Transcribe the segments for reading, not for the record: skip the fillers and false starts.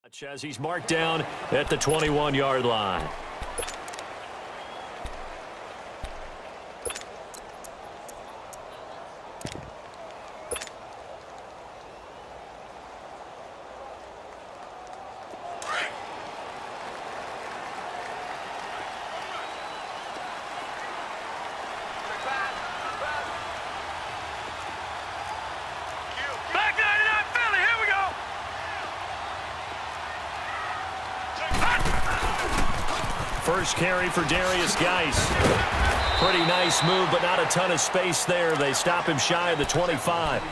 As he's marked down at the 21-yard line. First carry for Darius Geis. Pretty nice move, but not a ton of space there. They stop him shy of the 25.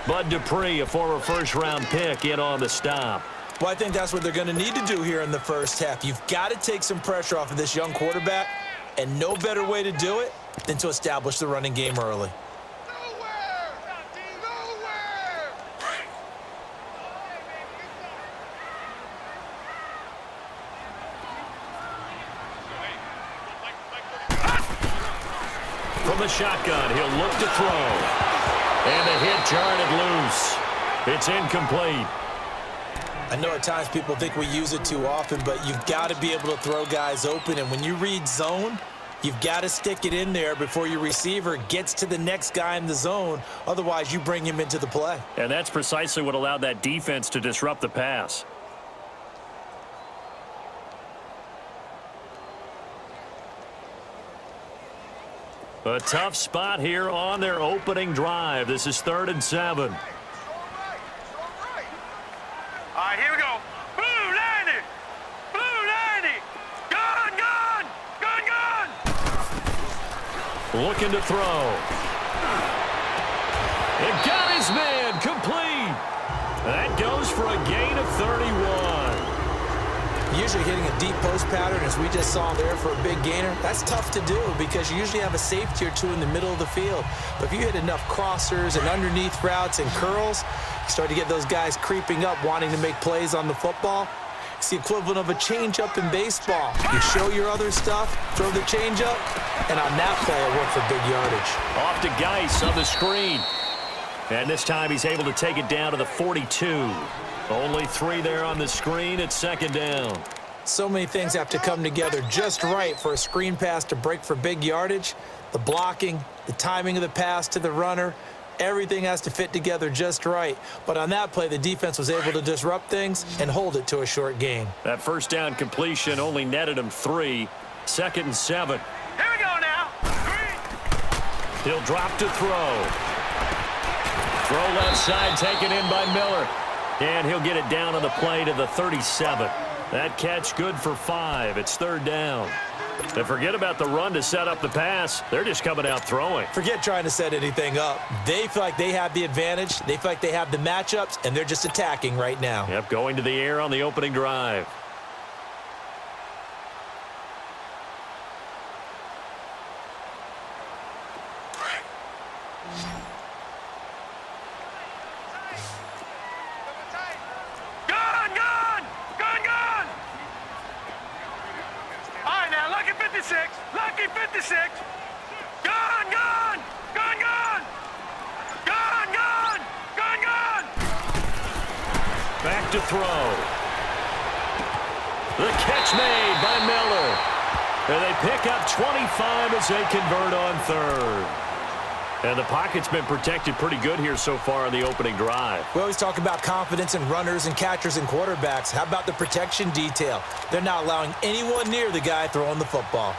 Bud Dupree, a former first-round pick, in on the stop. Well, I think that's what they're going to need to do here in the first half. You've got to take some pressure off of this young quarterback, and no better way to do it than to establish the running game early. From the shotgun, he'll look to throw. And the hit jarred it loose. It's incomplete. I know at times people think we use it too often, but you've got to be able to throw guys open. And when you read zone, you've got to stick it in there before your receiver gets to the next guy in the zone. Otherwise, you bring him into the play. And that's precisely what allowed that defense to disrupt the pass. A tough spot here on their opening drive. This is 3rd and 7. All right, here we go. Blue 90. Blue 90. Gun, gun. Gun, gun. Looking to throw. It got his man complete. That goes for a gain of 31. Usually hitting a deep post pattern, as we just saw there, for a big gainer, that's tough to do because you usually have a safety or two in the middle of the field. But if you hit enough crossers and underneath routes and curls, you start to get those guys creeping up, wanting to make plays on the football. It's the equivalent of a changeup in baseball. You show your other stuff, throw the changeup, and on that play, it worked for big yardage. Off to Geis on the screen. And this time he's able to take it down to the 42. Only 3 there on the screen at 2nd down. So many things have to come together just right for a screen pass to break for big yardage. The blocking, the timing of the pass to the runner, everything has to fit together just right. But on that play, the defense was able to disrupt things and hold it to a short gain. That first down completion only netted him 3. 2nd and 7. Here we go now. He'll drop to throw. Throw left side taken in by Miller. And he'll get it down on the play to the 37. That catch good for 5. It's 3rd down. And forget about the run to set up the pass. They're just coming out throwing. Forget trying to set anything up. They feel like they have the advantage. They feel like they have the matchups, and they're just attacking right now. Yep, going to the air on the opening drive. Lucky 56. Gun, gun. Gun, gun. Gun, gun. Gun, gun. Back to throw. The catch made by Miller. And they pick up 25 as they convert on 3rd. And the pocket's been protected pretty good here so far on the opening drive. We always talk about confidence in runners and catchers and quarterbacks. How about the protection detail? They're not allowing anyone near the guy throwing the football.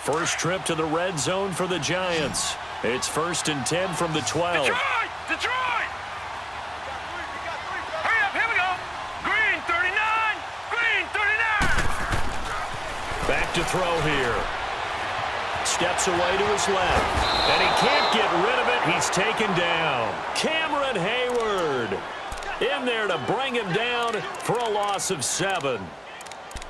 First trip to the red zone for the Giants. It's 1st and 10 from the 12. Detroit! Detroit! Hurry up, here we go. Green 39. Green 39. Back to throw here. Steps away to his left. And he can't get rid of it. He's taken down. Cameron Hayward in there to bring him down for a loss of 7.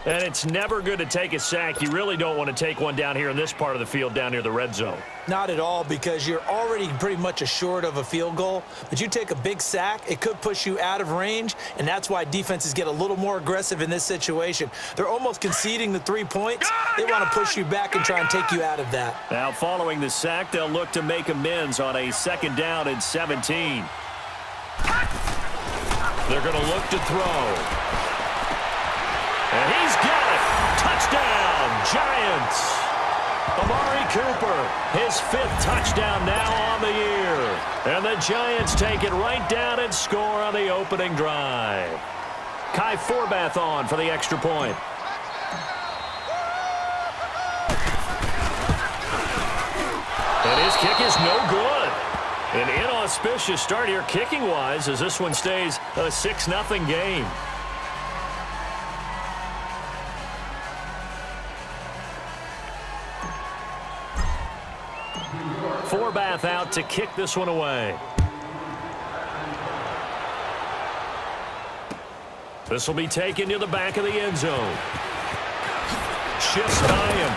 And it's never good to take a sack. You really don't want to take one down here in this part of the field down near the red zone. Not at all, because you're already pretty much assured of a field goal. But you take a big sack, it could push you out of range, and that's why defenses get a little more aggressive in this situation. They're almost conceding the 3 points. They want to push you back and try and take you out of that. Now, following the sack, they'll look to make amends on a 2nd down and 17. They're going to look to throw. And he's got it. Touchdown, Giants. Amari Cooper, his 5th touchdown now on the year. And the Giants take it right down and score on the opening drive. Kai Forbath on for the extra point. And his kick is no good. An inauspicious start here kicking-wise as this one stays a 6-0 game. Forbath out to kick this one away. This will be taken to the back of the end zone. Shifts by him.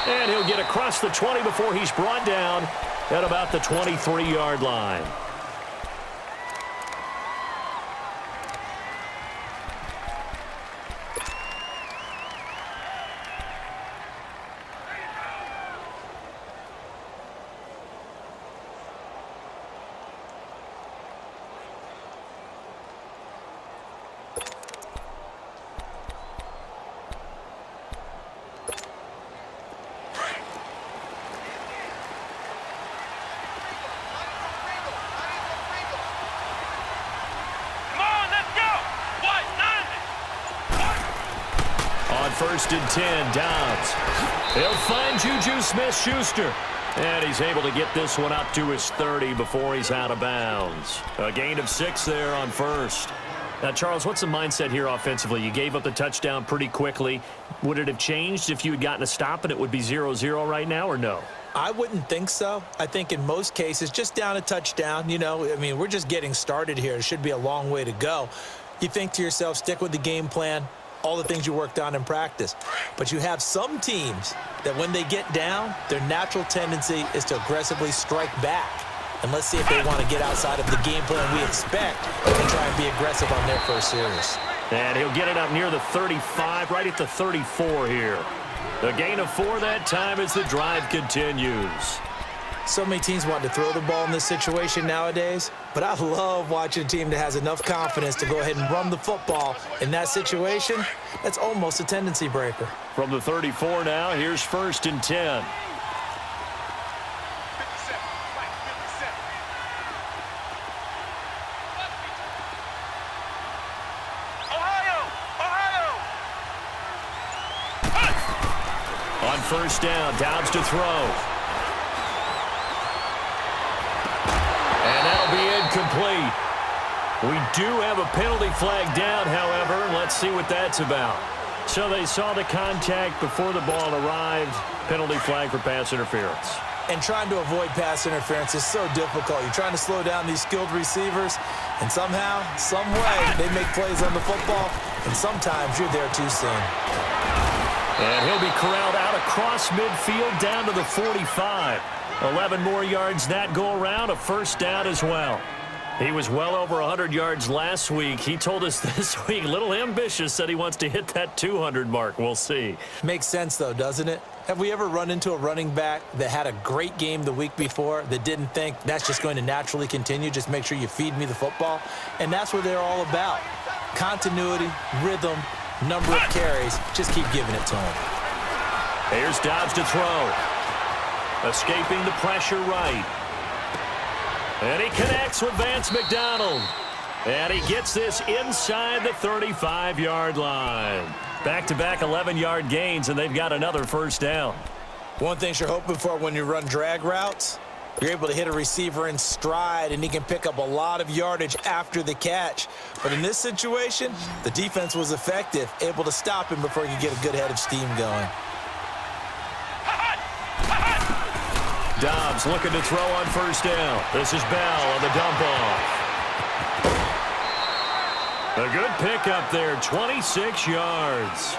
And he'll get across the 20 before he's brought down at about the 23-yard line. On 1st and 10, Dobbs. He'll find Juju Smith-Schuster. And he's able to get this one up to his 30 before he's out of bounds. A gain of 6 there on 1st. Now, Charles, what's the mindset here offensively? You gave up the touchdown pretty quickly. Would it have changed if you had gotten a stop and it would be 0-0 right now, or no? I wouldn't think so. I think in most cases, just down a touchdown, we're just getting started here. It should be a long way to go. You think to yourself, stick with the game plan, all the things you worked on in practice. But you have some teams that when they get down, their natural tendency is to aggressively strike back. And let's see if they want to get outside of the game plan we expect and try and be aggressive on their first series. And he'll get it up near the 35, right at the 34 here. A gain of 4 that time as the drive continues. So many teams want to throw the ball in this situation nowadays, but I love watching a team that has enough confidence to go ahead and run the football. In that situation, that's almost a tendency breaker. From the 34 now, here's 1st and 10. On 1st down, Dobbs to throw. And that'll be incomplete. We do have a penalty flag down, however. Let's see what that's about. So they saw the contact before the ball arrived. Penalty flag for pass interference. And trying to avoid pass interference is so difficult. You're trying to slow down these skilled receivers, and somehow, some way, they make plays on the football, and sometimes you're there too soon. And he'll be corralled out across midfield down to the 45. 11 more yards that go around, a 1st down as well. He was well over 100 yards last week. He told us this week, a little ambitious, said he wants to hit that 200 mark. We'll see. Makes sense, though, doesn't it? Have we ever run into a running back that had a great game the week before that didn't think that's just going to naturally continue? Just make sure you feed me the football. And that's what they're all about. Continuity, rhythm, number of carries. Just keep giving it to him. Here's Dobbs to throw. Escaping the pressure right. And he connects with Vance McDonald. And he gets this inside the 35-yard line. Back-to-back 11-yard gains, and they've got another 1st down. One thing you're hoping for when you run drag routes, you're able to hit a receiver in stride, and he can pick up a lot of yardage after the catch. But in this situation, the defense was effective, able to stop him before he could get a good head of steam going. Dobbs looking to throw on 1st down. This is Bell on the dump off. A good pickup there, 26 yards.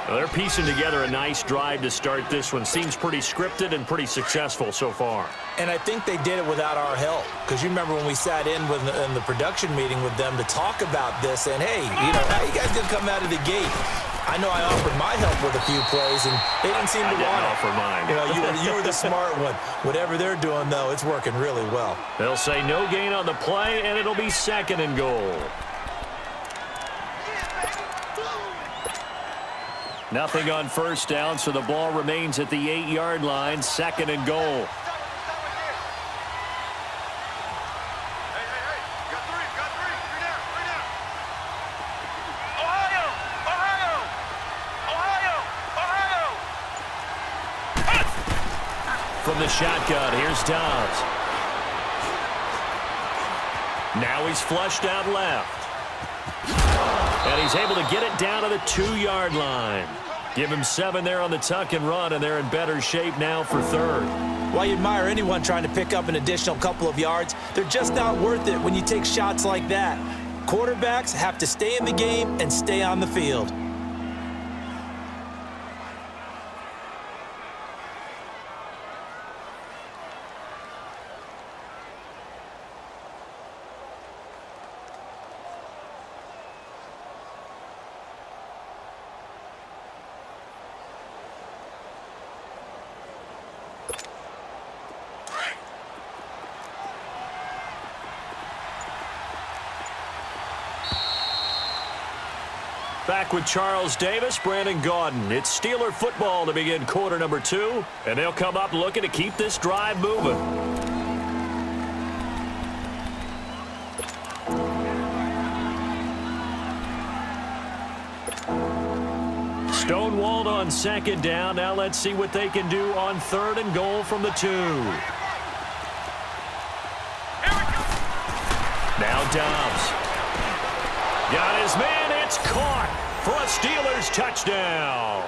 Well, they're piecing together a nice drive to start this one. Seems pretty scripted and pretty successful so far. And I think they did it without our help. Because you remember when we sat in the production meeting with them to talk about this, and hey, how you guys didn't come out of the gate? I know I offered my help with a few plays, and they didn't seem to want it. I didn't offer mine. You were the smart one. Whatever they're doing, though, it's working really well. They'll say no gain on the play, and it'll be 2nd and goal. Nothing on first down, so the ball remains at the 8-yard line, 2nd and goal. From the shotgun, here's Dobbs. Now he's flushed out left. And he's able to get it down to the 2-yard line. Give him 7 there on the tuck and run, and they're in better shape now for 3rd. While you admire anyone trying to pick up an additional couple of yards, they're just not worth it when you take shots like that. Quarterbacks have to stay in the game and stay on the field. Back with Charles Davis, Brandon Gaudin. It's Steeler football to begin quarter number 2, and they'll come up looking to keep this drive moving. Stonewalled on 2nd down. Now let's see what they can do on 3rd and goal from the 2. Now Dobbs. Got his man. It's caught for a Steelers touchdown.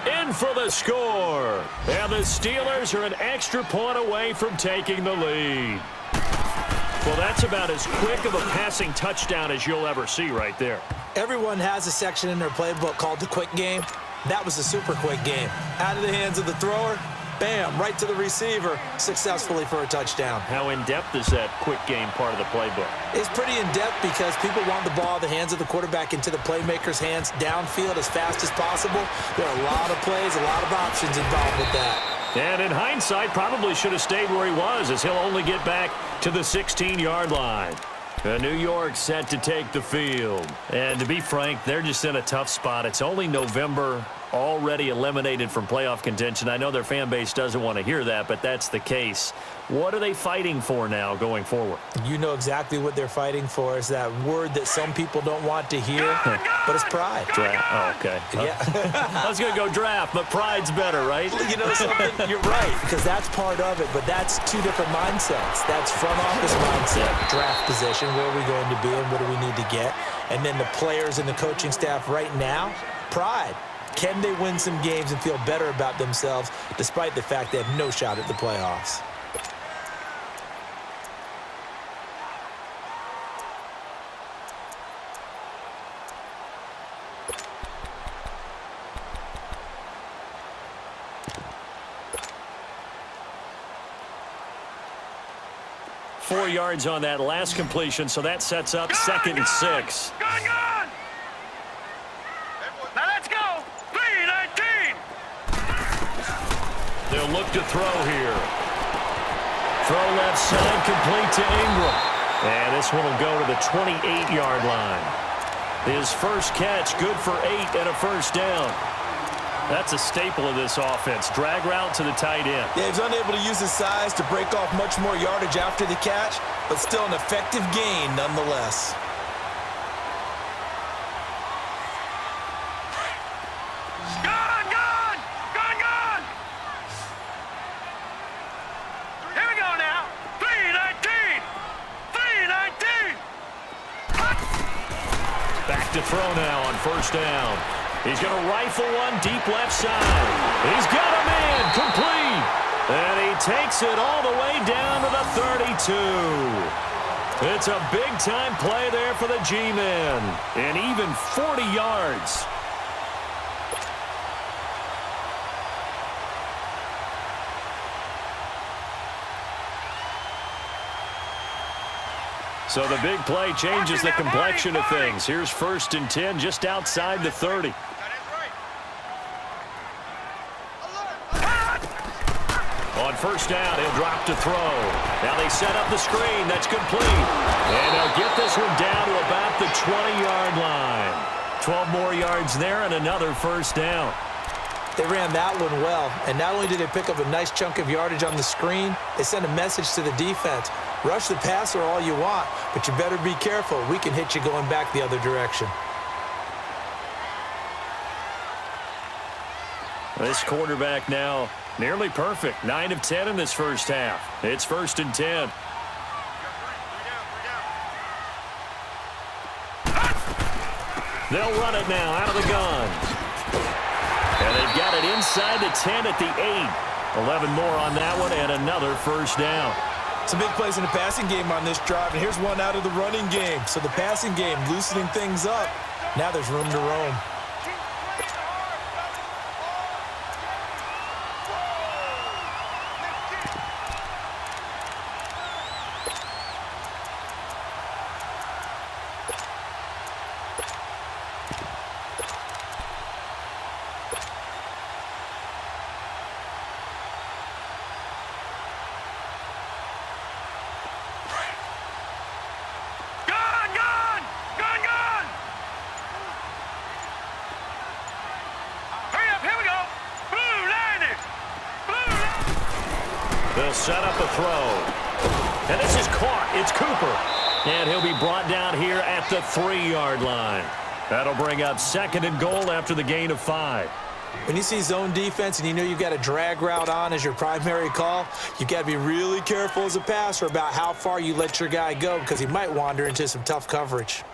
In for the score. And the Steelers are an extra point away from taking the lead. Well, that's about as quick of a passing touchdown as you'll ever see right there. Everyone has a section in their playbook called the quick game. That was a super quick game. Out of the hands of the thrower, bam, right to the receiver, successfully for a touchdown. How in-depth is that quick game part of the playbook? It's pretty in-depth because people want the ball out of the hands of the quarterback into the playmaker's hands downfield as fast as possible. There are a lot of plays, a lot of options involved with that. And in hindsight, probably should have stayed where he was, as he'll only get back to the 16-yard line. New York set to take the field. And to be frank, they're just in a tough spot. It's only November, already eliminated from playoff contention. I know their fan base doesn't want to hear that, but that's the case. What are they fighting for now going forward? You know exactly what they're fighting for. Is that word that some people don't want to hear, but it's pride. Draft. Oh, okay. Yeah. I was going to go draft, but pride's better, right? You know something? You're right, because that's part of it, but that's two different mindsets. That's front office mindset, draft position, where are we going to be and what do we need to get? And then the players and the coaching staff right now, pride. Can they win some games and feel better about themselves despite the fact they have no shot at the playoffs? Four yards on that last completion, so that sets up 2nd and 6. Gone! Now let's go! 3-19! They'll look to throw here. Throw left side, complete to Ingram. And this one will go to the 28-yard line. His first catch, good for 8 and a first down. That's a staple of this offense. Drag route to the tight end. Yeah, he's unable to use his size to break off much more yardage after the catch, but still an effective gain nonetheless. Gone! Here we go now. 3-19! Back to throw now on first down. He's going to rifle one deep left side. He's got a man complete. And he takes it all the way down to the 32. It's a big-time play there for the G-men. And even 40 yards. So the big play changes the complexion of things. Here's 1st and 10 just outside the 30. On 1st down, he'll drop to throw. Now they set up the screen. That's complete. And they'll get this one down to about the 20-yard line. 12 more yards there and another 1st down. They ran that one well, and not only did they pick up a nice chunk of yardage on the screen, they sent a message to the defense. Rush the passer all you want, but you better be careful. We can hit you going back the other direction. This quarterback now nearly perfect. 9 of 10 in this first half. It's 1st and 10. They'll run it now out of the gun. And they've got it inside the 10 at the 8. 11 more on that one and another 1st down. Some big plays in the passing game on this drive, and here's one out of the running game. So the passing game loosening things up. Now there's room to roam. They'll set up a throw. And this is caught. It's Cooper. And he'll be brought down here at the 3-yard line. That'll bring up 2nd and goal after the gain of 5. When you see zone defense and you know you've got a drag route on as your primary call, you've got to be really careful as a passer about how far you let your guy go because he might wander into some tough coverage.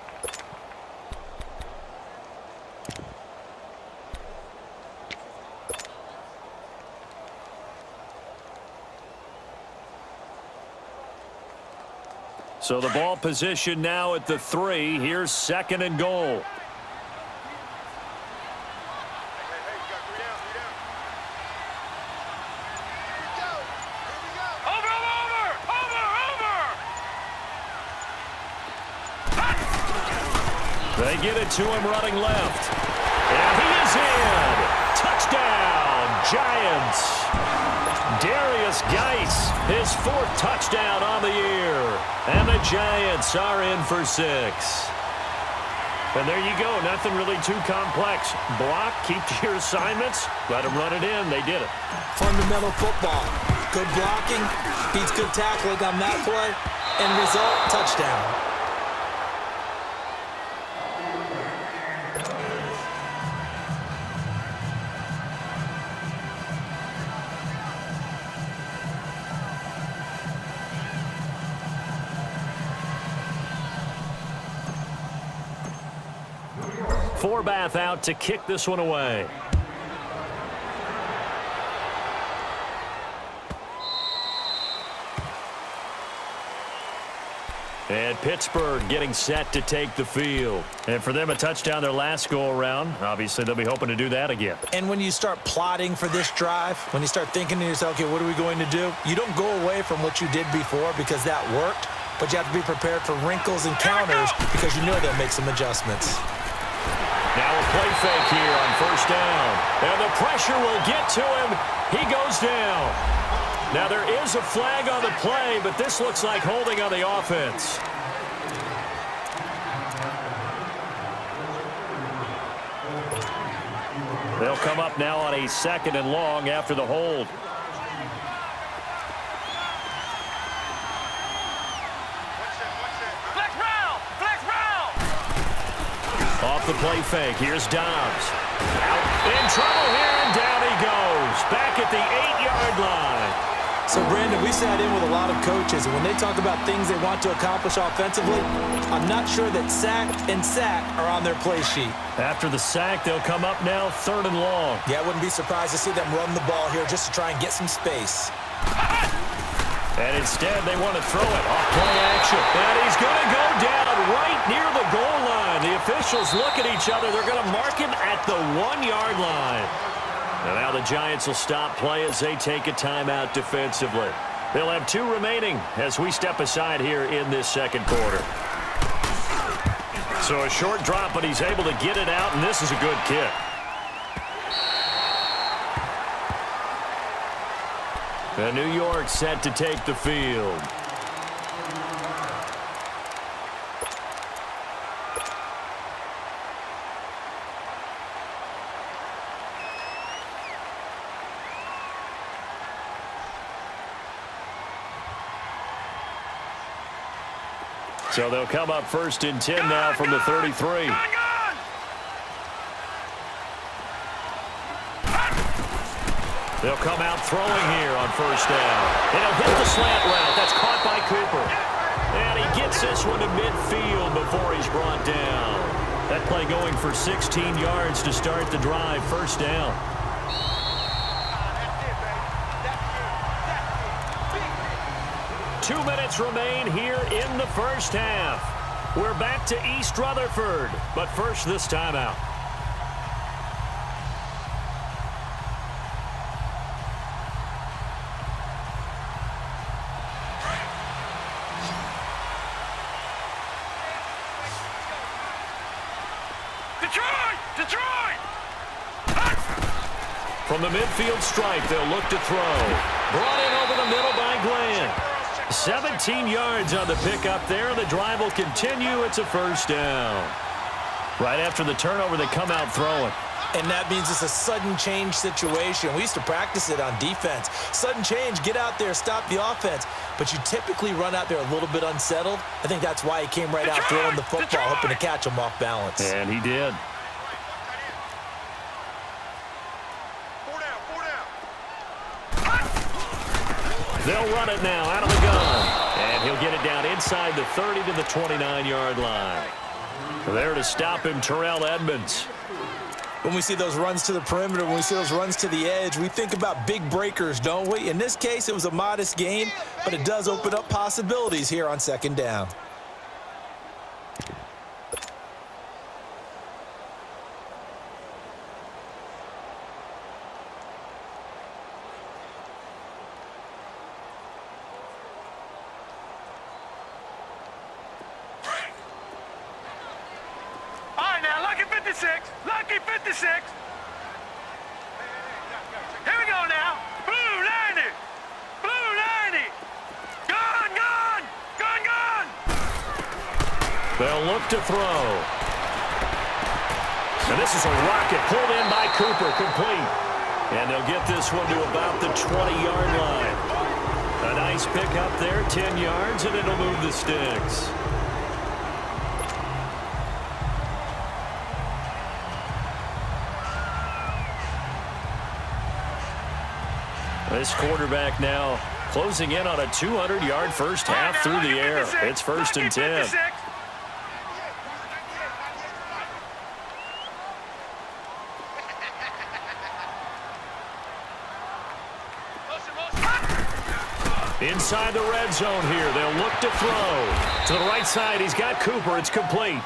So the ball position now at the 3. Here's 2nd and goal. They get it to him running left. And he is in. Touchdown, Giants. Darius Geis, his 4th touchdown on the year. And the Giants are in for 6. And there you go. Nothing really too complex. Block, keep to your assignments, let them run it in. They did it. Fundamental football. Good blocking, beats good tackling on that play. End result, touchdown. Forbath out to kick this one away. And Pittsburgh getting set to take the field. And for them, a touchdown their last go-around. Obviously, they'll be hoping to do that again. And when you start plotting for this drive, when you start thinking to yourself, okay, what are we going to do? You don't go away from what you did before because that worked, but you have to be prepared for wrinkles and counters because you know they'll make some adjustments. Now a play fake here on 1st down. And the pressure will get to him. He goes down. Now there is a flag on the play, but this looks like holding on the offense. They'll come up now on a 2nd and long after the hold. Off the play fake. Here's Dobbs. Out in trouble here, and down he goes. Back at the 8-yard line. So, Brandon, we sat in with a lot of coaches, and when they talk about things they want to accomplish offensively, I'm not sure that sack and sack are on their play sheet. After the sack, they'll come up now 3rd and long. Yeah, I wouldn't be surprised to see them run the ball here just to try and get some space. And instead, they want to throw it off play action. And he's going to go down right near the goal line. The officials look at each other. They're going to mark him at the 1-yard line. And now the Giants will stop play as they take a timeout defensively. They'll have 2 remaining as we step aside here in this second quarter. So a short drop, but he's able to get it out, and this is a good kick. And New York set to take the field. So they'll come up 1st and 10 now from the 33. They'll come out throwing here on 1st down. And he'll hit the slant route. That's caught by Cooper. And he gets this one to midfield before he's brought down. That play going for 16 yards to start the drive. 1st down. Two minutes remain here in the first half. We're back to East Rutherford, but first this timeout. Detroit! From the midfield stripe, they'll look to throw. Brought in over the middle by Glenn. 17 yards on the pickup there. The drive will continue. It's a 1st down. Right after the turnover, they come out throwing. And that means it's a sudden change situation. We used to practice it on defense. Sudden change, get out there, stop the offense. But you typically run out there a little bit unsettled. I think that's why he came right out throwing the football, hoping to catch him off balance. And he did. They'll run it now out of the gun. And he'll get it down inside the 30 to the 29-yard line. There to stop him, Terrell Edmonds. When we see those runs to the perimeter, when we see those runs to the edge, we think about big breakers, don't we? In this case, it was a modest gain, but it does open up possibilities here on 2nd down. Lucky 56. Here we go now. Blue 90. Blue 90. Gone. They'll look to throw. And this is a rocket pulled in by Cooper, complete. And they'll get this one to about the 20-yard line. A nice pickup there, 10 yards, and it'll move the sticks. This quarterback now closing in on a 200-yard first half through the air. It's 1st and 10. Inside the red zone here. They'll look to throw. To the right side, he's got Cooper. It's complete.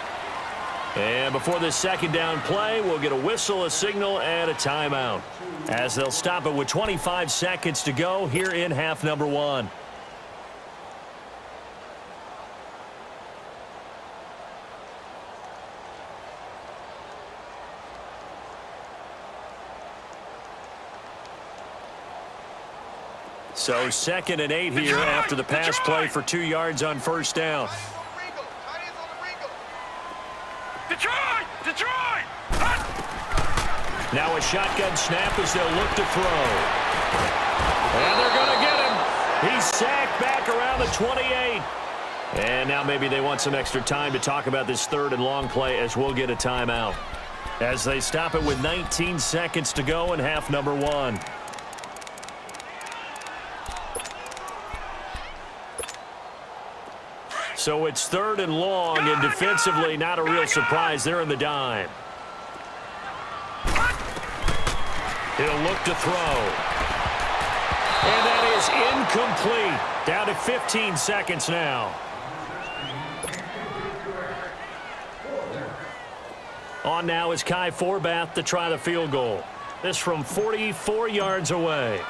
And before this 2nd down play, we'll get a whistle, a signal, and a timeout, as they'll stop it with 25 seconds to go here in half number 1. So 2nd and 8 here after the pass play for 2 yards on 1st down. Detroit! Now a shotgun snap as they'll look to throw. And they're going to get him. He's sacked back around the 28. And now maybe they want some extra time to talk about this 3rd and long play, as we'll get a timeout, as they stop it with 19 seconds to go in half number 1. So it's 3rd and long, and defensively not a real surprise. They're in the dime. He'll look to throw. And that is incomplete. Down to 15 seconds now. On now is Kai Forbath to try the field goal. This from 44 yards away.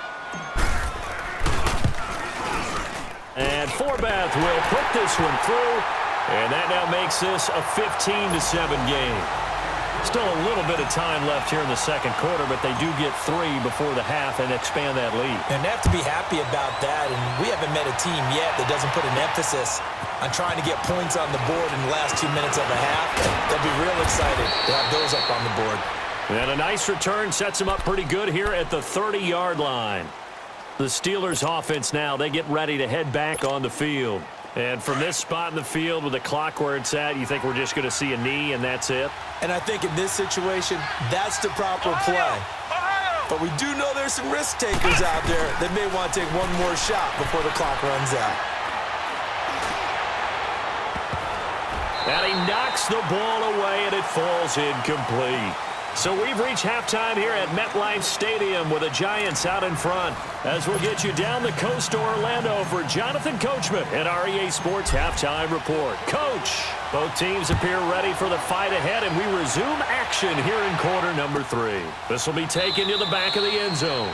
And Forbath will put this one through, and that now makes this a 15-7 game. Still a little bit of time left here in the second quarter, but they do get 3 before the half and expand that lead. And they have to be happy about that, and we haven't met a team yet that doesn't put an emphasis on trying to get points on the board in the last 2 minutes of a half. They'll be real excited to have those up on the board. And a nice return sets them up pretty good here at the 30-yard line. The Steelers offense now, they get ready to head back on the field. And from this spot in the field with the clock where it's at, you think we're just going to see a knee and that's it? And I think in this situation, that's the proper play. But we do know there's some risk takers out there that may want to take one more shot before the clock runs out. And he knocks the ball away and it falls incomplete. So we've reached halftime here at MetLife Stadium with the Giants out in front. As we'll get you down the coast to Orlando for Jonathan Coachman at our EA Sports Halftime Report. Coach, both teams appear ready for the fight ahead, and we resume action here in quarter number 3. This will be taken to the back of the end zone.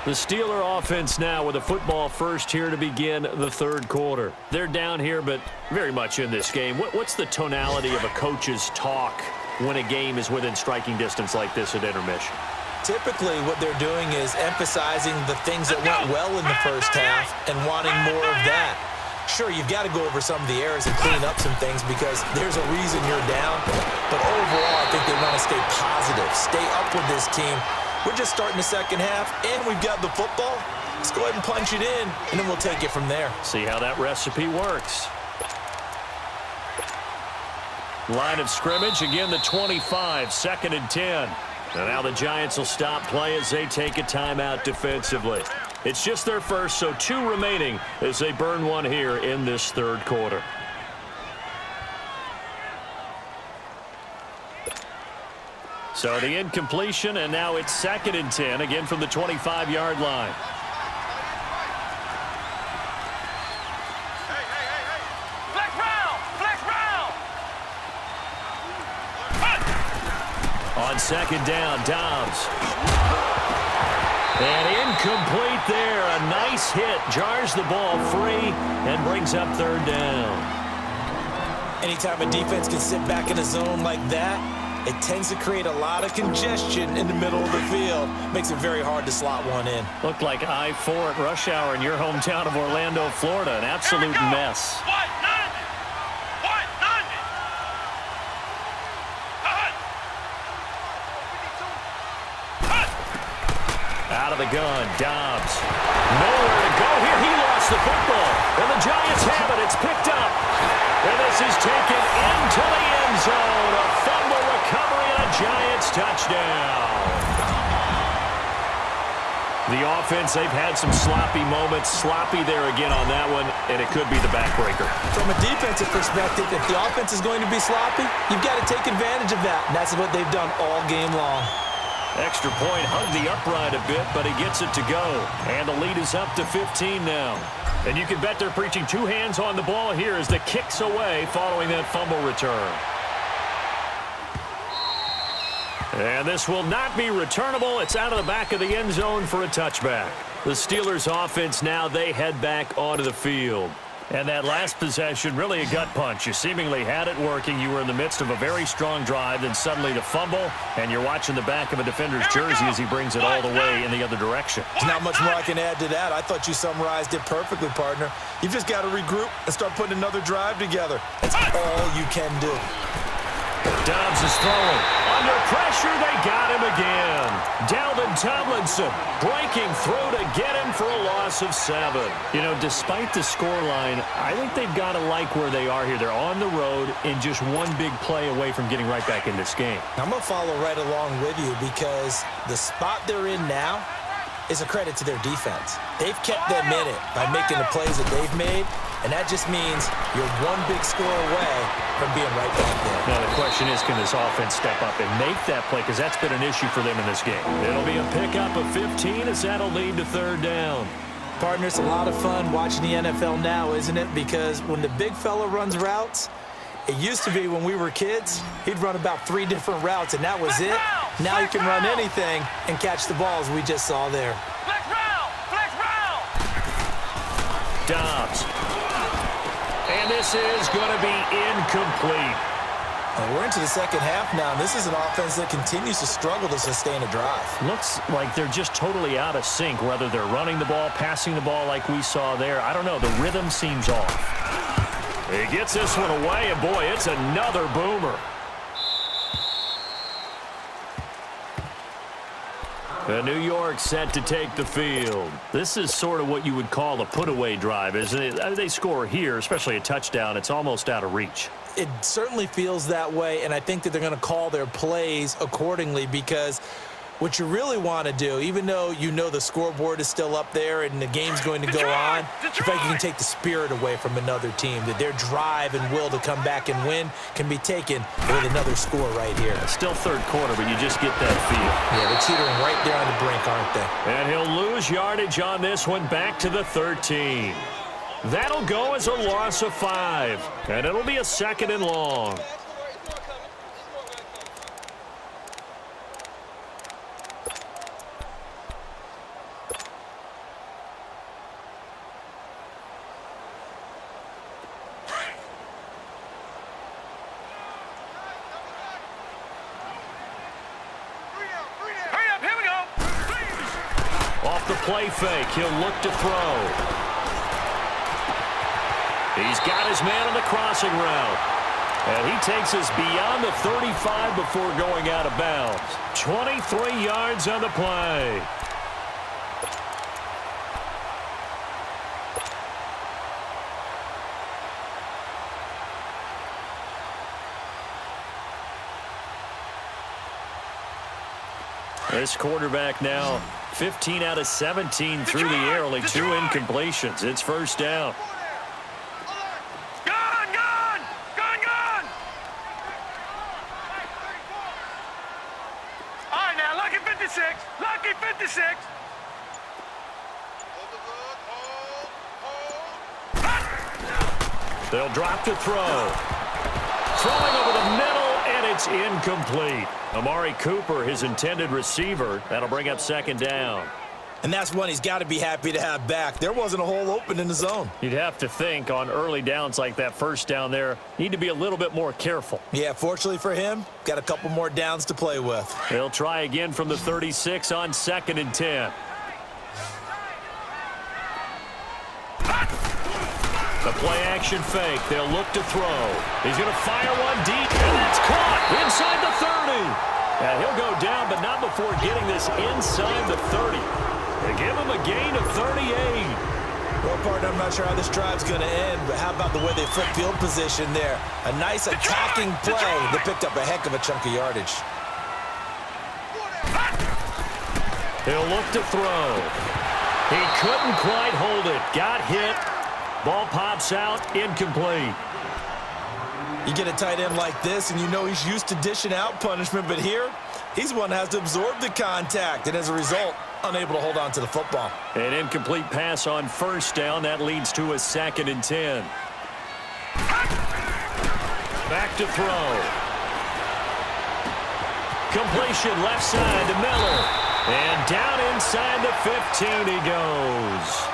The Steeler offense now with a football first here to begin the third quarter. They're down here, but very much in this game. What's the tonality of a coach's talk when a game is within striking distance like this at intermission? Typically, what they're doing is emphasizing the things that went well in the first half and wanting more of that. Sure, you've got to go over some of the errors and clean up some things because there's a reason you're down. But overall, I think they want to stay positive, stay up with this team. We're just starting the second half, and we've got the football. Let's go ahead and punch it in, and then we'll take it from there. See how that recipe works. Line of scrimmage, again the 25, 2nd and 10. And now the Giants will stop play as they take a timeout defensively. It's just their first, so 2 remaining as they burn one here in this third quarter. So the incompletion, and now it's 2nd and 10, again from the 25-yard line. Flex round! Flex round! On 2nd down, Dobbs. And incomplete there. A nice hit. Jars the ball free and brings up 3rd down. Anytime a defense can sit back in a zone like that, it tends to create a lot of congestion in the middle of the field. Makes it very hard to slot one in. Looked like I-4 at rush hour in your hometown of Orlando, Florida. An absolute mess. Out of the gun, Dobbs. Nowhere to go here. He lost the football. And the Giants have it. It's picked up. And this is taken into the end zone. A fumble recovery and a Giants touchdown. The offense, they've had some sloppy moments. Sloppy there again on that one, and it could be the backbreaker. From a defensive perspective, if the offense is going to be sloppy, you've got to take advantage of that. And that's what they've done all game long. Extra point, hugged the upright a bit, but he gets it to go. And the lead is up to 15 now. And you can bet they're preaching 2 hands on the ball here as the kick's away following that fumble return. And this will not be returnable. It's out of the back of the end zone for a touchback. The Steelers offense now, they head back onto the field. And that last possession, really a gut punch. You seemingly had it working. You were in the midst of a very strong drive, then suddenly the fumble, and you're watching the back of a defender's jersey as he brings it all the way in the other direction. There's not much more I can add to that. I thought you summarized it perfectly, partner. You've just got to regroup and start putting another drive together. That's all you can do. Dobbs is throwing. Under pressure, they got him again. Dalvin Tomlinson breaking through to get him for a loss of 7. You know, despite the scoreline, I think they've got to like where they are here. They're on the road and just one big play away from getting right back in this game. I'm going to follow right along with you because the spot they're in now is a credit to their defense. They've kept them in it by making the plays that they've made, and that just means you're one big score away from being right back there. Now the question is, can this offense step up and make that play? Because that's been an issue for them in this game. It'll be a pickup of 15 as that'll lead to 3rd down. Partner, it's a lot of fun watching the NFL now, isn't it? Because when the big fella runs routes, it used to be when we were kids, he'd run about 3 different routes, and that was it. Now you can run anything and catch the balls we just saw there. Flex round! Flex round! Dobbs. And this is going to be incomplete. And we're into the second half now, and this is an offense that continues to struggle to sustain a drive. Looks like they're just totally out of sync, whether they're running the ball, passing the ball like we saw there. I don't know. The rhythm seems off. He gets this one away, and boy, it's another boomer. New York set to take the field. This is sort of what you would call a put-away drive, isn't it? They score here, especially a touchdown. It's almost out of reach. It certainly feels that way, and I think that they're going to call their plays accordingly, because what you really want to do, even though you know the scoreboard is still up there and the game's going to go on, in fact, you can take the spirit away from another team, that their drive and will to come back and win can be taken with another score right here. Still third quarter, but you just get that feel. Yeah, they're teetering right there on the brink, aren't they? And he'll lose yardage on this one, back to the 13. That'll go as a loss of 5, and it'll be a 2nd and long. Off the play fake, he'll look to throw. He's got his man on the crossing route. And he takes us beyond the 35 before going out of bounds. 23 yards on the play. This quarterback now 15 out of 17 through the air, only 2 incompletions. It's first down. Lucky 56. They'll drop to throw. Throwing over the middle, and it's incomplete. Amari Cooper, his intended receiver. That'll bring up 2nd down. And that's one he's got to be happy to have back. There wasn't a hole open in the zone. You'd have to think on early downs like that first down there, need to be a little bit more careful. Yeah, fortunately for him, got a couple more downs to play with. They'll try again from the 36 on 2nd and 10. The play-action fake. They'll look to throw. He's going to fire one deep, and that's caught inside the 30. And he'll go down, but not before getting this inside the 30. They give him a gain of 38. Well, partner, I'm not sure how this drive's going to end, but how about the way they flip field position there? A nice attacking play. They picked up a heck of a chunk of yardage. He'll look to throw. He couldn't quite hold it. Got hit. Ball pops out, incomplete. You get a tight end like this, and you know he's used to dishing out punishment, but here, he's one that has to absorb the contact, and as a result, unable to hold on to the football. An incomplete pass on first down. That leads to a 2nd and 10. Back to throw. Completion left side to Miller. And down inside the 15 he goes.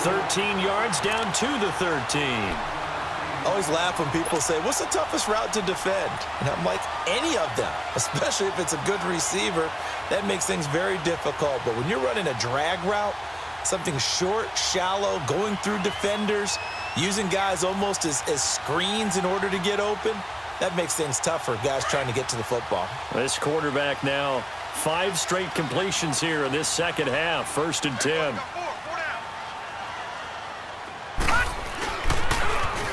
13 yards down to the 13. I always laugh when people say, what's the toughest route to defend? And I'm like, any of them, especially if it's a good receiver. That makes things very difficult. But when you're running a drag route, something short, shallow, going through defenders, using guys almost as screens in order to get open, that makes things tough for guys trying to get to the football. This quarterback now 5 straight completions here in this second half. 1st and 10.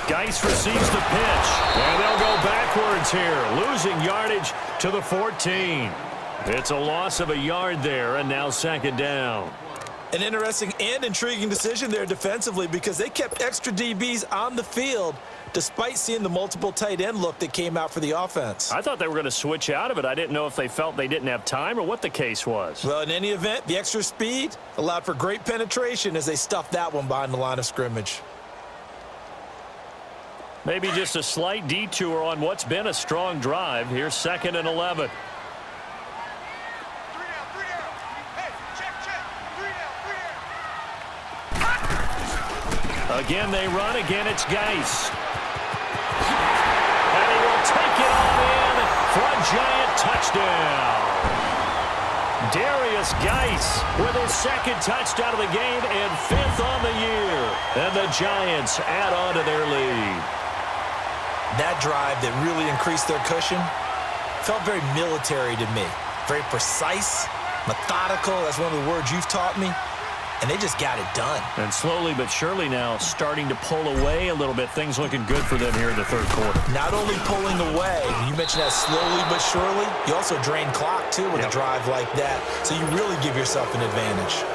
Geis receives the pitch, and they'll go backwards here, losing yardage to the 14. It's a loss of a yard there, and now 2nd down. An interesting and intriguing decision there defensively, because they kept extra DBs on the field despite seeing the multiple tight end look that came out for the offense. I thought they were going to switch out of it. I didn't know if they felt they didn't have time or what the case was. Well, in any event, the extra speed allowed for great penetration as they stuffed that one behind the line of scrimmage. Maybe just a slight detour on what's been a strong drive. Here's 2nd and 11. Again they run. Again it's Geis. And he will take it on in for a giant touchdown. Darius Geis with his second touchdown of the game and 5th on the year. And the Giants add on to their lead. That drive that really increased their cushion felt very military to me. Very precise, methodical. That's one of the words you've taught me. And they just got it done. And slowly but surely now starting to pull away a little bit. Things looking good for them here in the third quarter. Not only pulling away, you mentioned that slowly but surely, you also drain clock too with a drive like that. So you really give yourself an advantage.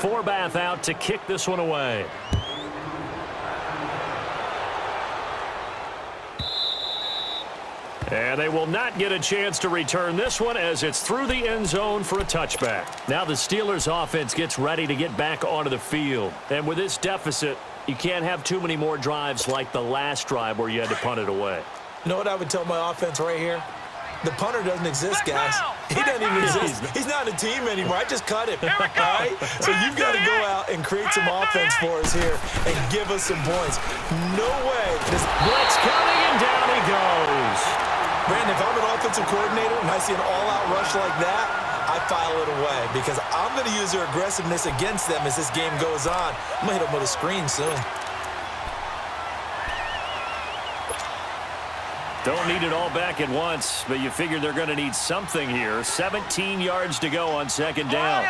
Forbath out to kick this one away. And they will not get a chance to return this one as it's through the end zone for a touchback. Now the Steelers offense gets ready to get back onto the field. And with this deficit, you can't have too many more drives like the last drive where you had to punt it away. You know what I would tell my offense right here? The punter doesn't exist, guys. He doesn't even exist. He's not a team anymore. I just cut him. All right? So you've got to go out and create some offense for us here and give us some points. No way. This blitz coming, and down he goes. Brandon, if I'm an offensive coordinator and I see an all-out rush like that, I file it away because I'm going to use their aggressiveness against them as this game goes on. I'm going to hit them with a screen soon. Don't need it all back at once, but you figure they're going to need something here. 17 yards to go on second down.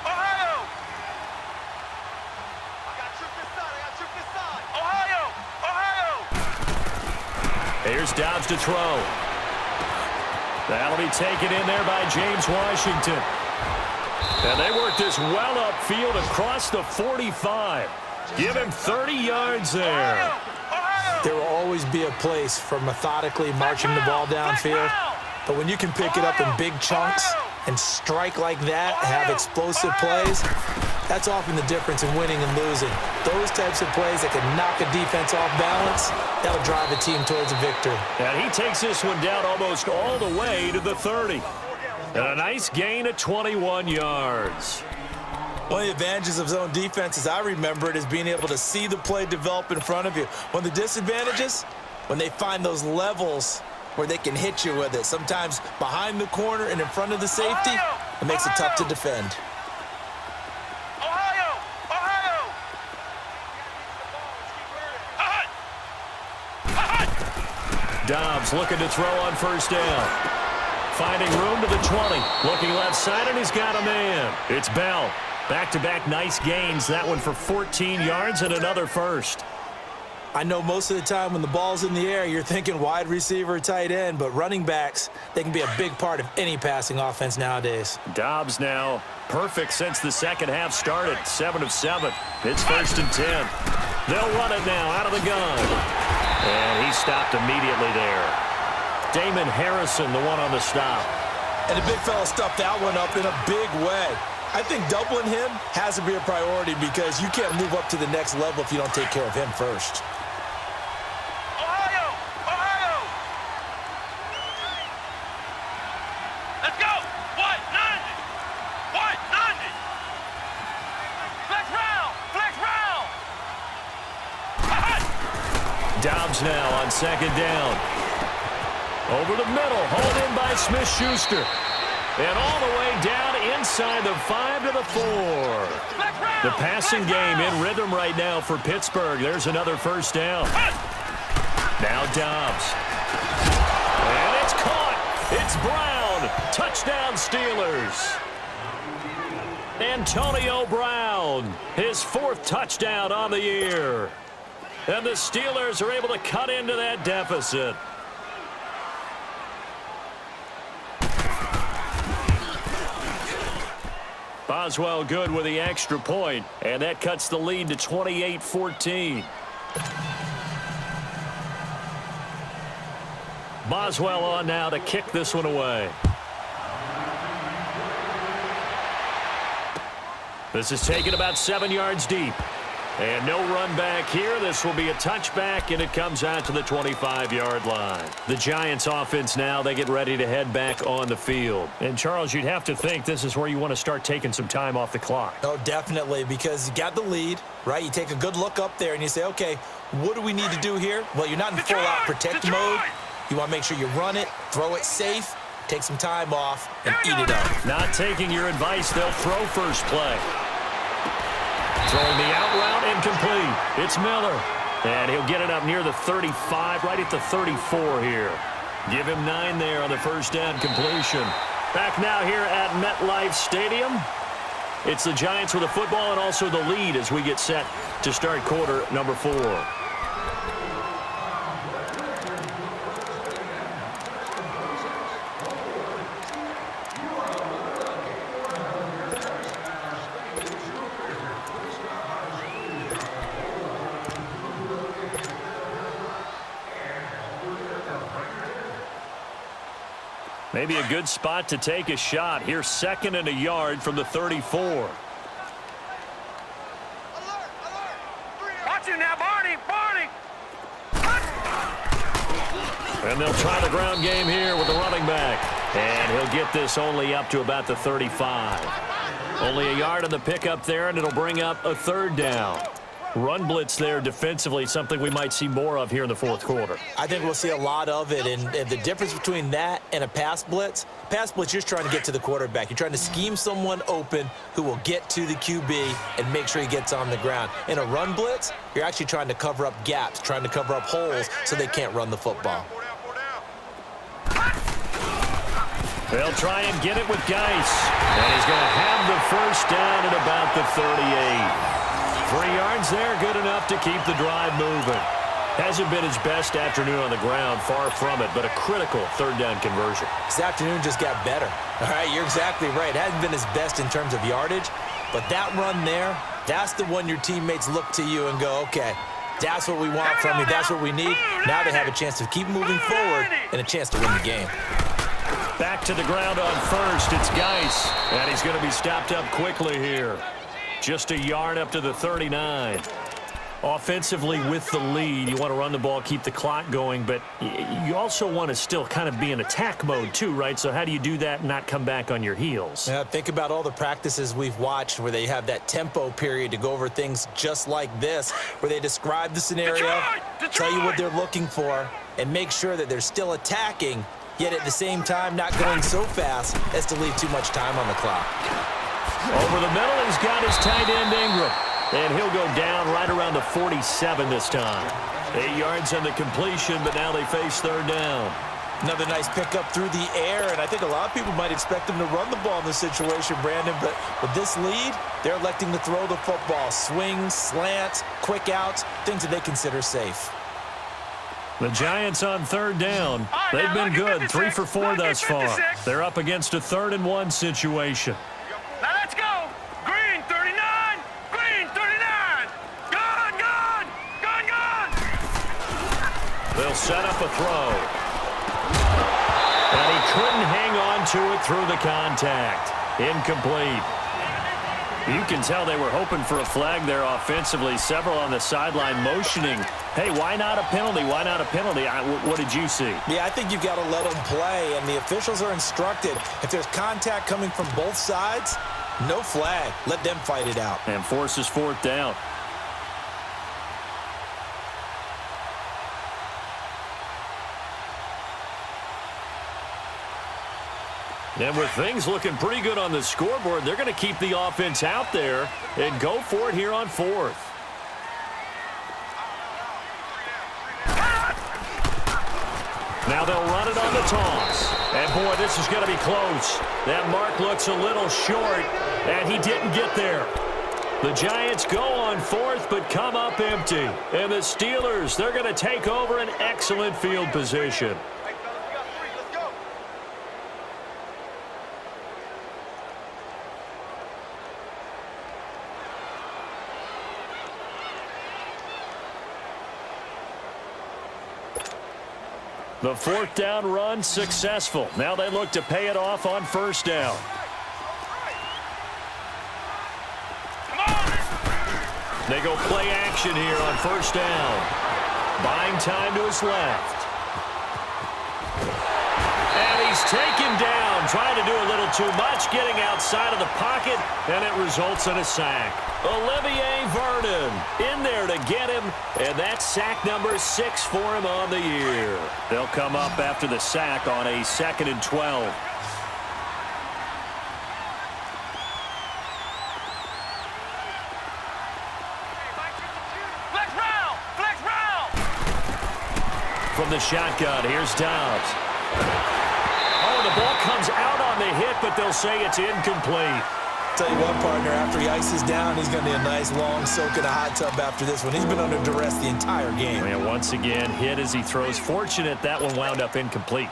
Ohio! Here's Dobbs to throw. That'll be taken in there by James Washington. And they work this well upfield across the 45. Give him 30 yards there. There will always be a place for methodically marching the ball downfield. But when you can pick it up in big chunks and strike like that, have explosive plays, that's often the difference in winning and losing. Those types of plays that can knock a defense off balance, that'll drive a team towards a victory. And he takes this one down almost all the way to the 30. And a nice gain of 21 yards. One of the advantages of zone defense, as I remember it, is being able to see the play develop in front of you. One of the disadvantages, when they find those levels where they can hit you with it, sometimes behind the corner and in front of the safety, it makes it tough to defend. Dobbs looking to throw on first down. Finding room to the 20. Looking left side, and he's got a man. It's Bell. Back-to-back nice gains. That one for 14 yards and another first. I know most of the time when the ball's in the air, you're thinking wide receiver, tight end, but running backs, they can be a big part of any passing offense nowadays. Dobbs now perfect since the second half started. 7 of 7. It's 1st and 10. They'll run it now out of the gun. And he stopped immediately there. Damon Harrison, the one on the stop. And the big fella stuffed that one up in a big way. I think doubling him has to be a priority because you can't move up to the next level if you don't take care of him first. Ohio! Let's go! What? 90! What? 90! Flex round! Dobbs now on second down. Over the middle, hauled in by Smith-Schuster. And all the way down inside the 5 to the 4. The passing game in rhythm right now for Pittsburgh. There's another first down. Now Dobbs. And it's caught. It's Brown. Touchdown Steelers. Antonio Brown, his 4th touchdown on the year. And the Steelers are able to cut into that deficit. Boswell good with the extra point, and that cuts the lead to 28-14. Boswell on now to kick this one away. This is taken about 7 yards deep. And no run back here. This will be a touchback, and it comes out to the 25-yard line. The Giants offense now, they get ready to head back on the field. And, Charles, you'd have to think this is where you want to start taking some time off the clock. Oh, definitely, because you got the lead, right? You take a good look up there, and you say, okay, what do we need to do here? Well, you're not in full-out protect mode. You want to make sure you run it, throw it safe, take some time off, and eat it up. Not taking your advice, they'll throw first play. Throwing the out route, incomplete. It's Miller. And he'll get it up near the 35, right at the 34 here. Give him 9 there on the first down completion. Back now here at MetLife Stadium. It's the Giants with the football and also the lead as we get set to start quarter number 4. Maybe a good spot to take a shot. Here's 2nd and a yard from the 34. Watch him now, Barney! Barney! And they'll try the ground game here with the running back. And he'll get this only up to about the 35. Only a yard on the pickup there, and it'll bring up a 3rd down. Run blitz there defensively, something we might see more of here in the 4th quarter. I think we'll see a lot of it, and the difference between that and a pass blitz, you're just trying to get to the quarterback. You're trying to scheme someone open who will get to the QB and make sure he gets on the ground. In a run blitz, you're actually trying to cover up gaps, trying to cover up holes so they can't run the football. They'll try and get it with Geis. And he's going to have the first down at about the 38. 3 yards there, good enough to keep the drive moving. Hasn't been his best afternoon on the ground, far from it, but a critical 3rd down conversion. This afternoon just got better. All right, you're exactly right. It hasn't been his best in terms of yardage, but that run there, that's the one your teammates look to you and go, okay, that's what we want from you. That's what we need. Now they have a chance to keep moving forward and a chance to win the game. Back to the ground on first. It's Geis, and he's going to be stopped up quickly here. Just a yard up to the 39. Offensively with the lead, you want to run the ball, keep the clock going, but you also want to still kind of be in attack mode too, right? So how do you do that and not come back on your heels? Yeah, think about all the practices we've watched where they have that tempo period to go over things just like this, where they describe the scenario, tell you what they're looking for, and make sure that they're still attacking, yet at the same time not going so fast as to leave too much time on the clock. Over the middle, he's got his tight end Ingram. And he'll go down right around the 47 this time. 8 yards on the completion, but now they face 3rd down. Another nice pickup through the air, and I think a lot of people might expect them to run the ball in this situation, Brandon, but with this lead, they're electing to throw the football. Swings, slants, quick outs, things that they consider safe. The Giants on 3rd down. They've been good, 3 for 4 thus far. They're up against a 3rd and 1 situation. Now let's go! Green 39! Green 39! Gone, gone! Gone, gone! They'll set up a throw. And he couldn't hang on to it through the contact. Incomplete. You can tell they were hoping for a flag there offensively. Several on the sideline motioning, hey, why not a penalty? Why not a penalty? What did you see? Yeah, I think you've got to let them play, and the officials are instructed. If there's contact coming from both sides, no flag. Let them fight it out. And forces 4th down. And with things looking pretty good on the scoreboard, they're going to keep the offense out there and go for it here on 4th. Now they'll run it on the toss. And, boy, this is going to be close. That mark looks a little short, and he didn't get there. The Giants go on 4th, but come up empty. And the Steelers, they're going to take over an excellent field position. The 4th down run successful. Now they look to pay it off on 1st down. They go play action here on first down. Buying time to his left. And he's taken down, trying to do a little too much, getting outside of the pocket, and it results in a sack. Olivier Vernon in there to get him, and that's sack number 6 for him on the year. They'll come up after the sack on a 2nd and 12. From the shotgun, here's Dobbs. Oh, the ball comes out on the hit, but they'll say it's incomplete. Tell you what, partner, after he ices down, he's going to need a nice long soak in a hot tub after this one. He's been under duress the entire game. And once again, hit as he throws. Fortunate that one wound up incomplete.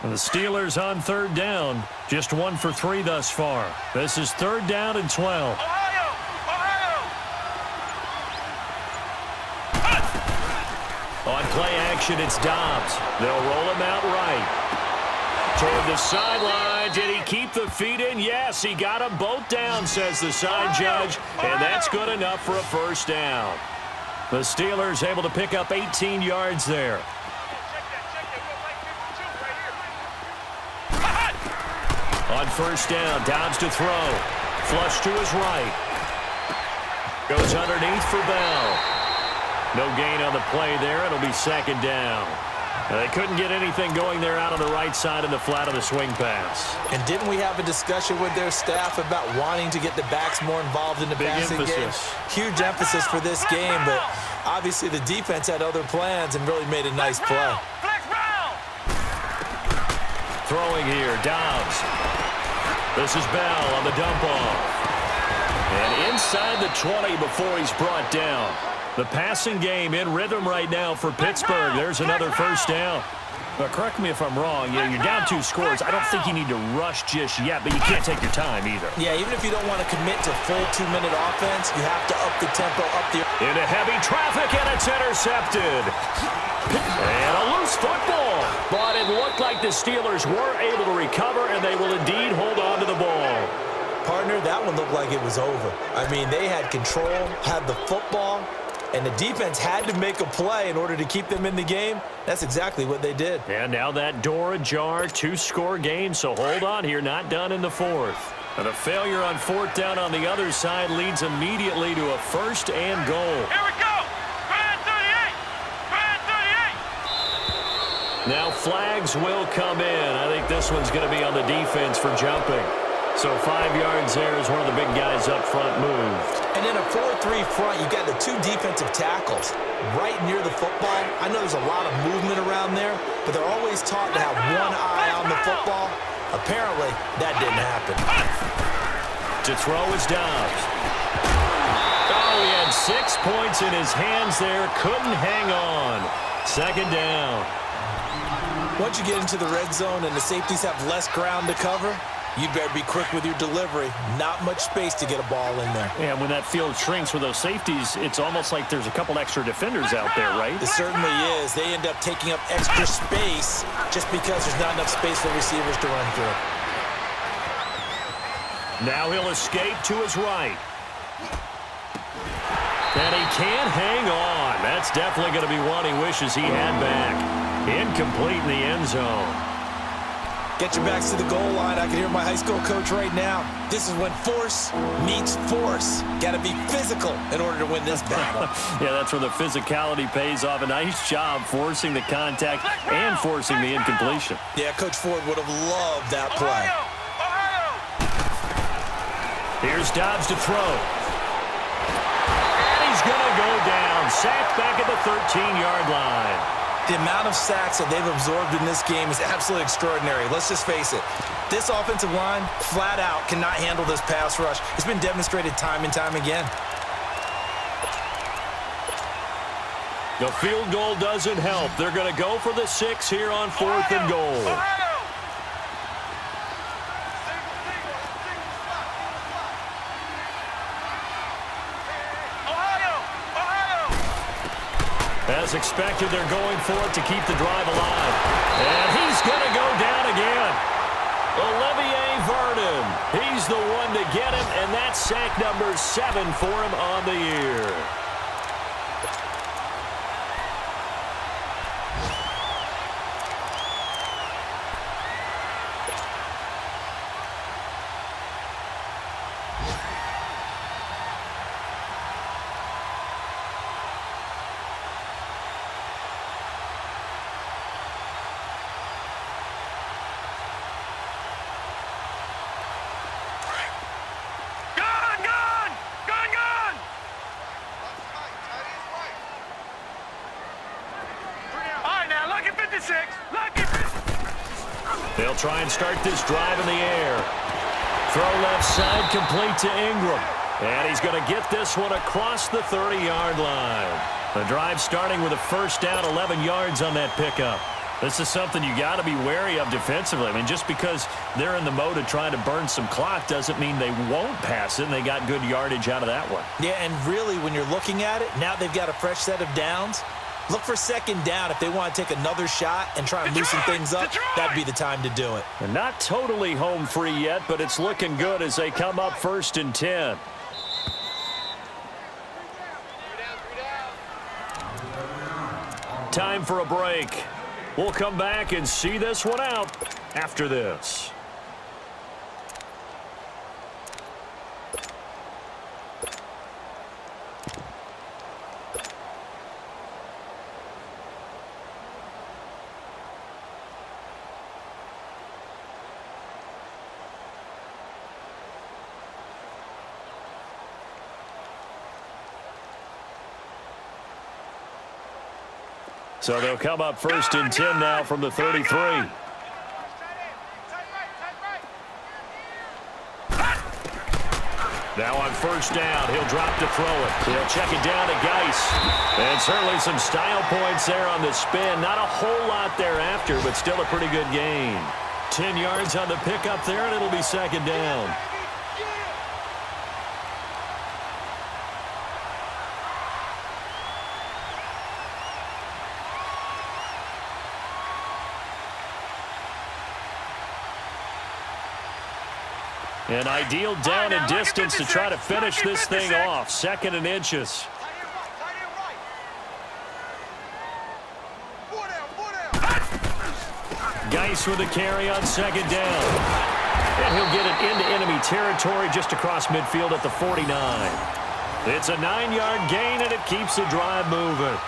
And the Steelers on 3rd down. Just 1 for 3 thus far. This is 3rd down and 12. On play action, it's Dobbs. They'll roll him out right. Toward the sideline. Did he keep the feet in? Yes, he got them both down, says the side judge. And that's good enough for a first down. The Steelers able to pick up 18 yards there. On first down, Dobbs to throw. Flush to his right. Goes underneath for Bell. No gain on the play there. It'll be 2nd down. They couldn't get anything going there out on the right side in the flat of the swing pass. And didn't we have a discussion with their staff about wanting to get the backs more involved in the passing game? Huge emphasis for this game, but obviously the defense had other plans and really made a nice play. Throwing here, Dobbs. This is Bell on the dump off. And inside the 20 before he's brought down. The passing game in rhythm right now for Pittsburgh. There's another first down. But correct me if I'm wrong. You're down 2 scores. I don't think you need to rush just yet, but you can't take your time either. Yeah, even if you don't want to commit to full 2-minute offense, you have to up the tempo, up the... Into heavy traffic, and it's intercepted. And a loose football. But it looked like the Steelers were able to recover, and they will indeed hold on to the ball. Partner, that one looked like it was over. I mean, they had control, had the football, and the defense had to make a play in order to keep them in the game. That's exactly what they did. And now that door ajar, 2-score game, so hold on here, not done in the 4th. And a failure on 4th down on the other side leads immediately to a 1st and goal. Here we go! Grand 38! Grand 38! Now flags will come in. I think this one's going to be on the defense for jumping. So 5 yards there as one of the big guys up front moved. And in a 4-3 front, you got the 2 defensive tackles right near the football. I know there's a lot of movement around there, but they're always taught to have one eye on the football. Apparently, that didn't happen. To throw is Dobbs. Oh, he had 6 points in his hands there. Couldn't hang on. 2nd down. Once you get into the red zone and the safeties have less ground to cover, you better be quick with your delivery. Not much space to get a ball in there. And when that field shrinks with those safeties, it's almost like there's a couple extra defenders out there, right? It certainly is. They end up taking up extra space just because there's not enough space for receivers to run through. Now he'll escape to his right. And he can't hang on. That's definitely going to be one he wishes he had back. Incomplete in the end zone. Get your backs to the goal line. I can hear my high school coach right now. This is when force meets force. Got to be physical in order to win this battle. Yeah, that's where the physicality pays off. A nice job forcing the contact and forcing the incompletion. Yeah, Coach Ford would have loved that play. Here's Dobbs to throw. And he's going to go down. Sacked back at the 13-yard line. The amount of sacks that they've absorbed in this game is absolutely extraordinary. Let's just face it. This offensive line, flat out, cannot handle this pass rush. It's been demonstrated time and time again. The field goal doesn't help. They're going to go for the 6 here on 4th and goal. As expected, they're going for it to keep the drive alive. And he's going to go down again. Olivier Vernon, he's the one to get him, and that's sack number 7 for him on the year. They'll try and start this drive in the air. Throw left side, complete to Ingram. And he's going to get this one across the 30-yard line. The drive starting with a first down, 11 yards on that pickup. This is something you got to be wary of defensively. I mean, just because they're in the mode of trying to burn some clock doesn't mean they won't pass it, and they got good yardage out of that one. Yeah, and really, when you're looking at it, now they've got a fresh set of downs. Look for second down if they want to take another shot and try and loosen things up. That'd be the time to do it. And not totally home free yet, but it's looking good as they come up 1st and 10. Time for a break. We'll come back and see this one out after this. So they'll come up 1st and 10 now from the 33. Now on 1st down, he'll drop to throw it. He'll check it down to Geis. And certainly some style points there on the spin. Not a whole lot thereafter, but still a pretty good gain. 10 yards on the pickup there, and it'll be 2nd down. An ideal down and distance to try to finish this thing off. 2nd and inches. Geis with a carry on 2nd down. And he'll get it into enemy territory just across midfield at the 49. It's a 9-yard gain, and it keeps the drive moving.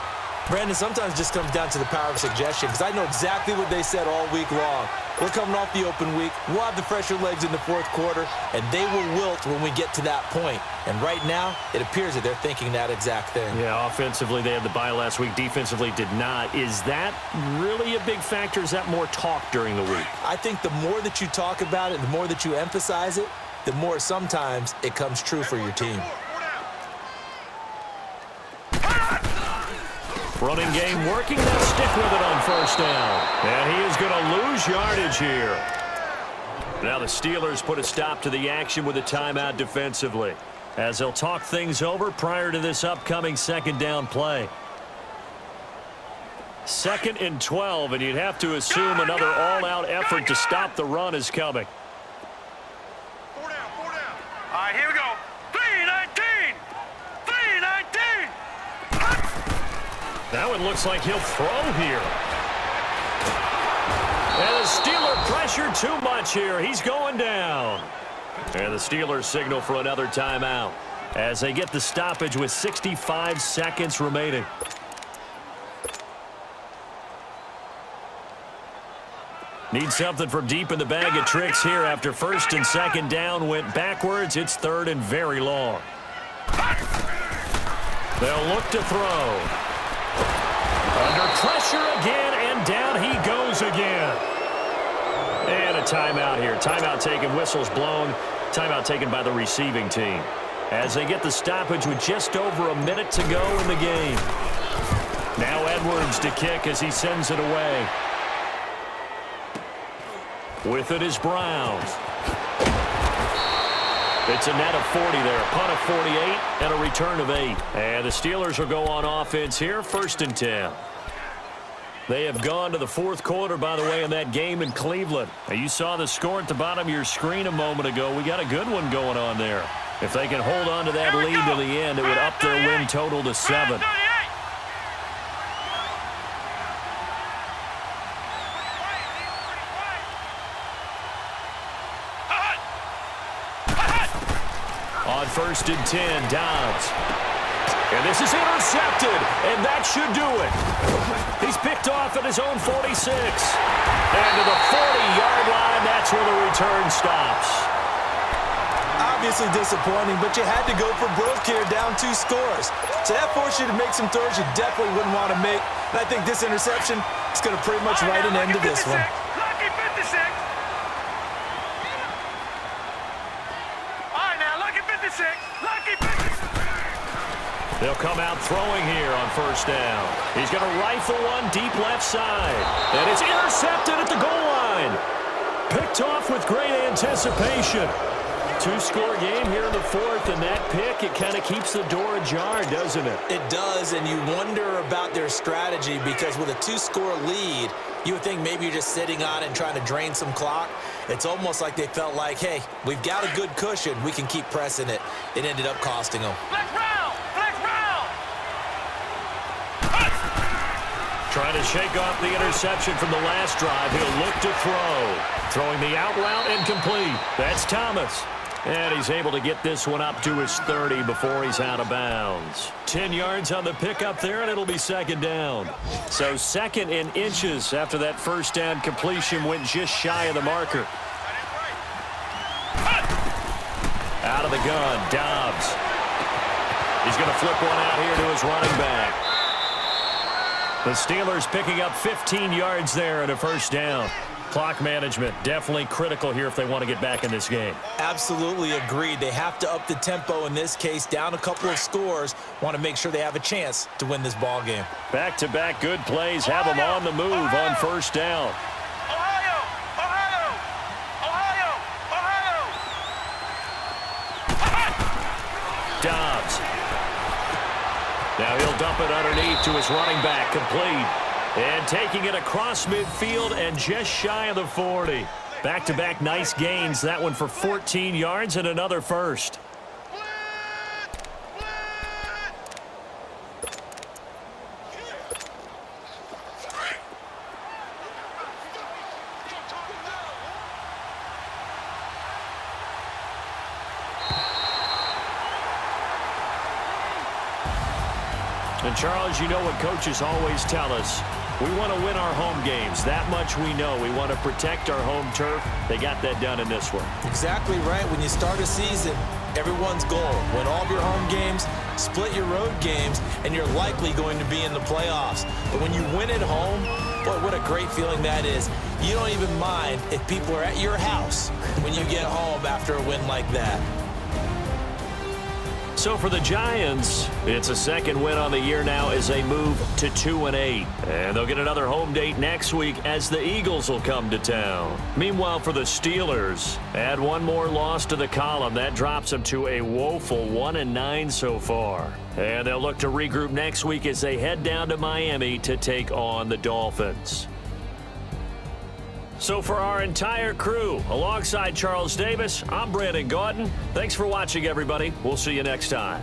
Brandon, sometimes it just comes down to the power of suggestion, because I know exactly what they said all week long. We're coming off the open week. We'll have the fresher legs in the 4th quarter, and they will wilt when we get to that point. And right now, it appears that they're thinking that exact thing. Yeah, offensively, they had the bye last week. Defensively, did not. Is that really a big factor? Is that more talk during the week? I think the more that you talk about it, the more that you emphasize it, the more sometimes it comes true for your team. Running game working. They'll stick with it on 1st down. And he is going to lose yardage here. Now the Steelers put a stop to the action with a timeout defensively, as they'll talk things over prior to this upcoming 2nd down play. 2nd and 12, and you'd have to assume another all-out effort to stop the run is coming. 4 down, 4 down. All right, here we go. 3-19. 3-19. That one looks like he'll throw here. And the Steeler pressure too much here. He's going down. And the Steelers signal for another timeout as they get the stoppage with 65 seconds remaining. Need something from deep in the bag of tricks here after 1st and 2nd down went backwards. It's 3rd and very long. They'll look to throw. Under pressure again, and down he goes again. And a timeout here. Timeout taken, whistles blown. Timeout taken by the receiving team, as they get the stoppage with just over a minute to go in the game. Now Edwards to kick as he sends it away. With it is Brown. It's a net of 40 there, a punt of 48, and a return of 8. And the Steelers will go on offense here, 1st and 10. They have gone to the 4th quarter, by the way, in that game in Cleveland. Now, you saw the score at the bottom of your screen a moment ago. We got a good one going on there. If they can hold on to that lead to the end, it would up their win total to 7. On 1st and 10, Dobbs. And this is intercepted, and that should do it. He's picked off at his own 46. And to the 40-yard line, that's where the return stops. Obviously disappointing, but you had to go for broke here, down 2 scores. So that forced you to make some throws you definitely wouldn't want to make. And I think this interception is going to pretty much write an end to this one. Lucky 56. All right, now, lucky 56. Lucky 56. They'll come out throwing here on 1st down. He's going to rifle one deep left side. And it's intercepted at the goal line. Picked off with great anticipation. 2-score game here in the 4th, and that pick, it kind of keeps the door ajar, doesn't it? It does, and you wonder about their strategy because with a 2-score lead, you would think maybe you're just sitting on it and trying to drain some clock. It's almost like they felt like, hey, we've got a good cushion. We can keep pressing it. It ended up costing them. Flex round. Flex round. Trying to shake off the interception from the last drive. He'll look to throw. Throwing the out route incomplete. That's Thomas. And he's able to get this one up to his 30 before he's out of bounds. 10 yards on the pickup there, and it'll be 2nd down. So 2nd in inches after that 1st down completion went just shy of the marker. Out of the gun, Dobbs. He's going to flip one out here to his running back. The Steelers picking up 15 yards there and a 1st down. Clock management definitely critical here if they want to get back in this game. Absolutely agreed. They have to up the tempo in this case, down a couple of scores. Want to make sure they have a chance to win this ball game. Back-to-back good plays have them on the move on 1st down. Ohio. Ohio. Ohio. Dobbs. Now he'll dump it underneath to his running back, complete. And taking it across midfield and just shy of the 40. Back-to-back nice gains. That one for 14 yards and another 1st. And Charles, you know what coaches always tell us. We want to win our home games. That much we know. We want to protect our home turf. They got that done in this one. Exactly right. When you start a season, everyone's goal, win all of your home games, split your road games, and you're likely going to be in the playoffs. But when you win at home, boy, what a great feeling that is. You don't even mind if people are at your house when you get home after a win like that. So for the Giants, it's a 2nd win on the year now as they move to 2-8. And they'll get another home date next week as the Eagles will come to town. Meanwhile, for the Steelers, add one more loss to the column. That drops them to a woeful 1-9 so far. And they'll look to regroup next week as they head down to Miami to take on the Dolphins. So for our entire crew, alongside Charles Davis, I'm Brandon Gautin. Thanks for watching, everybody. We'll see you next time.